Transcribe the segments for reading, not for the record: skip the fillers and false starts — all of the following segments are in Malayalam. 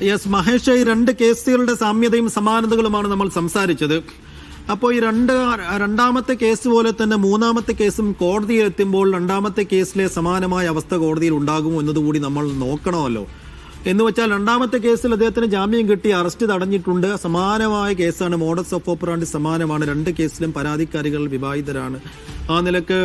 യെസ് മഹേഷ്, ഈ രണ്ട് കേസുകളുടെ സാമ്യതയും സമാനതകളുമാണ് നമ്മൾ സംസാരിച്ചത്. അപ്പോൾ ഈ രണ്ടാമത്തെ കേസ് പോലെ തന്നെ മൂന്നാമത്തെ കേസും കോടതിയിൽ എത്തുമ്പോൾ രണ്ടാമത്തെ കേസിലെ സമാനമായ അവസ്ഥ കോടതിയിൽ ഉണ്ടാകുമോ എന്നതുകൂടി നമ്മൾ നോക്കണമല്ലോ. എന്ന് വെച്ചാൽ രണ്ടാമത്തെ കേസിൽ അദ്ദേഹത്തിന് ജാമ്യം കിട്ടി, അറസ്റ്റ് തടഞ്ഞിട്ടുണ്ട്. സമാനമായ കേസാണ്, മോഡസ് ഓഫ് ഓപ്പറാണ്ടി സമാനമാണ്. രണ്ട് കേസിലും പരാതിക്കാരികൾ വിവാഹിതരാണ്. ആ നിലക്ക്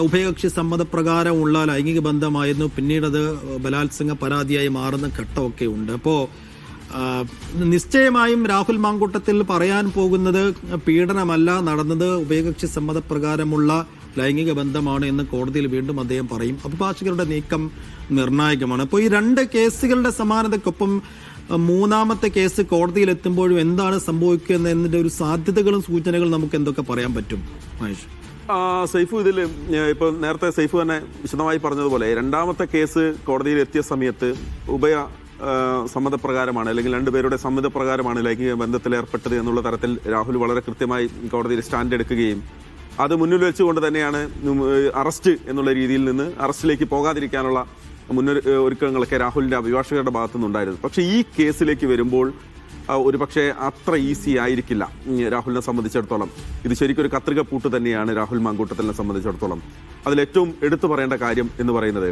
ഉഭയകക്ഷി സമ്മതപ്രകാരമുള്ള ലൈംഗിക ബന്ധമായിരുന്നു. പിന്നീടത് ബലാത്സംഗ പരാതിയായി മാറുന്ന ഘട്ടമൊക്കെ ഉണ്ട്. അപ്പോൾ നിശ്ചയമായും രാഹുൽ മാങ്കൂട്ടത്തിൽ പറയാൻ പോകുന്നത് പീഡനമല്ല നടന്നത്, ഉഭയകക്ഷി സമ്മതപ്രകാരമുള്ള ലൈംഗിക ബന്ധമാണ് എന്ന് കോടതിയിൽ വീണ്ടും അദ്ദേഹം പറയും. അഭിഭാഷകരുടെ നീക്കം നിർണായകമാണ്. അപ്പോൾ ഈ രണ്ട് കേസുകളുടെ സമാനതയ്ക്കൊപ്പം മൂന്നാമത്തെ കേസ് കോടതിയിൽ എത്തുമ്പോഴും എന്താണ് സംഭവിക്കുക എന്നതിന്റെ ഒരു സാധ്യതകളും സൂചനകളും നമുക്ക് എന്തൊക്കെ പറയാൻ പറ്റും മഹേഷ്? സൈഫു, ഇതിൽ ഇപ്പോൾ നേരത്തെ സൈഫു തന്നെ വിശദമായി പറഞ്ഞതുപോലെ രണ്ടാമത്തെ കേസ് കോടതിയിൽ എത്തിയ സമയത്ത് സമ്മതപ്രകാരമാണ്, അല്ലെങ്കിൽ രണ്ടുപേരുടെ സമ്മതപ്രകാരമാണ് ലൈംഗിക ബന്ധത്തിൽ ഏർപ്പെട്ടത് എന്നുള്ള തരത്തിൽ രാഹുൽ വളരെ കൃത്യമായി കോടതിയിൽ സ്റ്റാൻഡ് എടുക്കുകയും അത് മുന്നിൽ വെച്ചുകൊണ്ട് തന്നെയാണ് അറസ്റ്റ് എന്നുള്ള രീതിയിൽ നിന്ന് അറസ്റ്റിലേക്ക് പോകാതിരിക്കാനുള്ള ഒരുക്കങ്ങളൊക്കെ രാഹുലിന്റെ അഭിഭാഷകരുടെ ഭാഗത്തുനിന്നുണ്ടായിരുന്നു. പക്ഷേ ഈ കേസിലേക്ക് വരുമ്പോൾ ഒരു പക്ഷേ അത്ര ഈസി ആയിരിക്കില്ല രാഹുലിനെ സംബന്ധിച്ചിടത്തോളം. ഇത് ശരിക്കും ഒരു കത്രിക പൂട്ട് തന്നെയാണ് രാഹുൽ മാങ്കൂട്ടത്തിനെ സംബന്ധിച്ചിടത്തോളം. അതിലേറ്റവും എടുത്തു പറയേണ്ട കാര്യം എന്ന് പറയുന്നത്,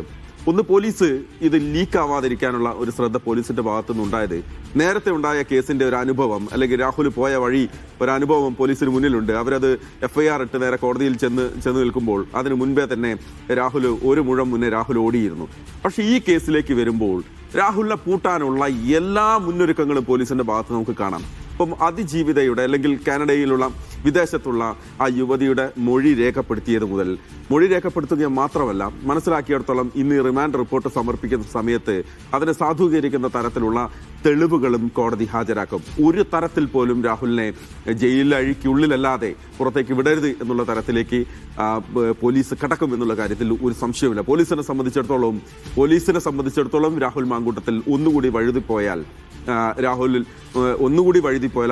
ഒന്ന്, പോലീസ് ഇത് ലീക്ക് ആവാതിരിക്കാനുള്ള ഒരു ശ്രദ്ധ പോലീസിന്റെ ഭാഗത്തുനിന്നുണ്ടായത് നേരത്തെ ഉണ്ടായ കേസിന്റെ ഒരു അനുഭവം, അല്ലെങ്കിൽ രാഹുൽ പോയ വഴി ഒരു അനുഭവം പോലീസിന് മുന്നിലുണ്ട്. അവരത് FIR ഇട്ട് നേരെ കോടതിയിൽ ചെന്ന് നിൽക്കുമ്പോൾ അതിന് മുൻപേ തന്നെ രാഹുൽ ഒരു മുഴം മുന്നേ രാഹുൽ ഓടിയിരുന്നു. പക്ഷെ ഈ കേസിലേക്ക് വരുമ്പോൾ രാഹുലിനെ പൂട്ടാനുള്ള എല്ലാ മുന്നൊരുക്കങ്ങളും പോലീസിന്റെ ഭാഗത്ത് നമുക്ക് കാണാം. ഇപ്പം അതിജീവിതയുടെ, അല്ലെങ്കിൽ കാനഡയിലുള്ള വിദേശത്തുള്ള ആ യുവതിയുടെ മൊഴി രേഖപ്പെടുത്തിയത് മുതൽ, മൊഴി രേഖപ്പെടുത്തുക മാത്രമല്ല, മനസ്സിലാക്കിയിടത്തോളം ഇന്ന് റിമാൻഡ് റിപ്പോർട്ട് സമർപ്പിക്കുന്ന സമയത്ത് അതിനെ സാധൂകരിക്കുന്ന തരത്തിലുള്ള തെളിവുകളും കോടതി ഹാജരാക്കും. ഒരു തരത്തിൽ പോലും രാഹുലിനെ ജയിലഴിക്കുള്ളിലല്ലാതെ പുറത്തേക്ക് വിടരുത് എന്നുള്ള തരത്തിലേക്ക് പോലീസ് കടക്കും എന്നുള്ള കാര്യത്തിൽ ഒരു സംശയമില്ല. പോലീസിനെ സംബന്ധിച്ചിടത്തോളം രാഹുൽ മാങ്കൂട്ടത്തിൽ ഒന്നുകൂടി വഴുതിപ്പോയാൽ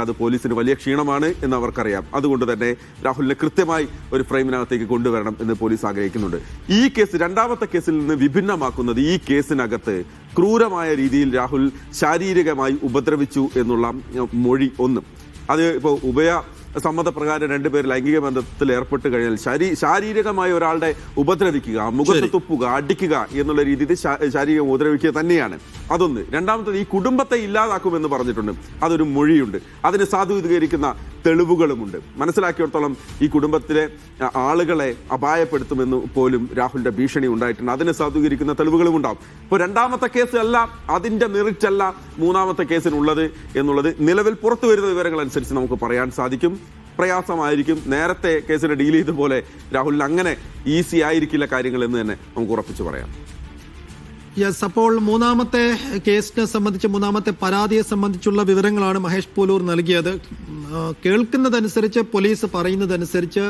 അത് പോലീസിന് വലിയ ക്ഷീണമാണ് എന്ന് അവർക്കറിയാം. അതുകൊണ്ട് തന്നെ രാഹുലിനെ കൃത്യമായി ഒരു ഫ്രെയിമിനകത്തേക്ക് കൊണ്ടുവരണം എന്ന് പോലീസ് ആഗ്രഹിക്കുന്നുണ്ട്. ഈ കേസ് രണ്ടാമത്തെ കേസിൽ നിന്ന് വിഭിന്നമാക്കുന്നത്, ഈ കേസിനകത്ത് ക്രൂരമായ രീതിയിൽ രാഹുൽ ശാരീരികമായി ഉപദ്രവിച്ചു എന്നുള്ള മൊഴി ഒന്ന്. അത് ഇപ്പോൾ സമ്മതപ്രകാരം രണ്ടുപേർ ലൈംഗിക ബന്ധത്തിൽ ഏർപ്പെട്ട് കഴിഞ്ഞാൽ ശാരീരികമായി ഒരാളുടെ ഉപദ്രവിക്കുക, മുഖത്ത് തുപ്പുക, അടിക്കുക എന്നുള്ള രീതിയിൽ ശാരീരികം ഉപദ്രവിക്കുക തന്നെയാണ്. അതൊന്ന്. രണ്ടാമത്തത്, ഈ കുടുംബത്തെ ഇല്ലാതാക്കുമെന്ന് പറഞ്ഞിട്ടുണ്ട്. അതൊരു മൊഴിയുണ്ട്. അതിനെ സാധൂകരിക്കുന്ന തെളിവുകളുമുണ്ട്. മനസ്സിലാക്കിയിടത്തോളം ഈ കുടുംബത്തിലെ ആളുകളെ അപായപ്പെടുത്തുമെന്ന് പോലും രാഹുലിന്റെ ഭീഷണി ഉണ്ടായിട്ടുണ്ട്. അതിനെ സാധൂകരിക്കുന്ന തെളിവുകളും ഉണ്ടാവും. ഇപ്പോൾ രണ്ടാമത്തെ കേസ് അല്ല, അതിന്റെ മെറിറ്റ് അല്ല മൂന്നാമത്തെ കേസിനുള്ളത് എന്നുള്ളത് നിലവിൽ പുറത്തു വരുന്ന വിവരങ്ങൾ അനുസരിച്ച് നമുക്ക് പറയാൻ സാധിക്കും. പ്രയാസമായിരിക്കും. നേരത്തെ കേസിനെ ഡീൽ ചെയ്ത പോലെ രാഹുലിന് അങ്ങനെ ഈസി ആയിരിക്കില്ല കാര്യങ്ങൾ എന്ന് തന്നെ നമുക്ക് ഉറപ്പിച്ചു പറയാം. യെസ്, അപ്പോൾ മൂന്നാമത്തെ കേസിനെ സംബന്ധിച്ച്, മൂന്നാമത്തെ പരാതിയെ സംബന്ധിച്ചുള്ള വിവരങ്ങളാണ് മഹേഷ് പോലൂർ നൽകിയത്. കേൾക്കുന്നതനുസരിച്ച്, പോലീസ് പറയുന്നതനുസരിച്ച്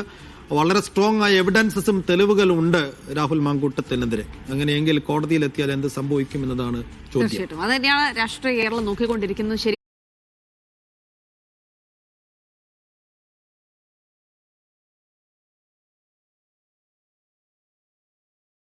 വളരെ സ്ട്രോങ് ആയ എവിഡൻസസും തെളിവുകളും ഉണ്ട് രാഹുൽ മാങ്കൂട്ടത്തിനെതിരെ. അങ്ങനെയെങ്കിൽ കോടതിയിലെത്തിയാൽ എന്ത് സംഭവിക്കും എന്നതാണ് ചോദ്യം. തീർച്ചയായിട്ടും അത് തന്നെയാണ് രാഷ്ട്രീയ കേരളം നോക്കിക്കൊണ്ടിരിക്കുന്നത്. ശരി.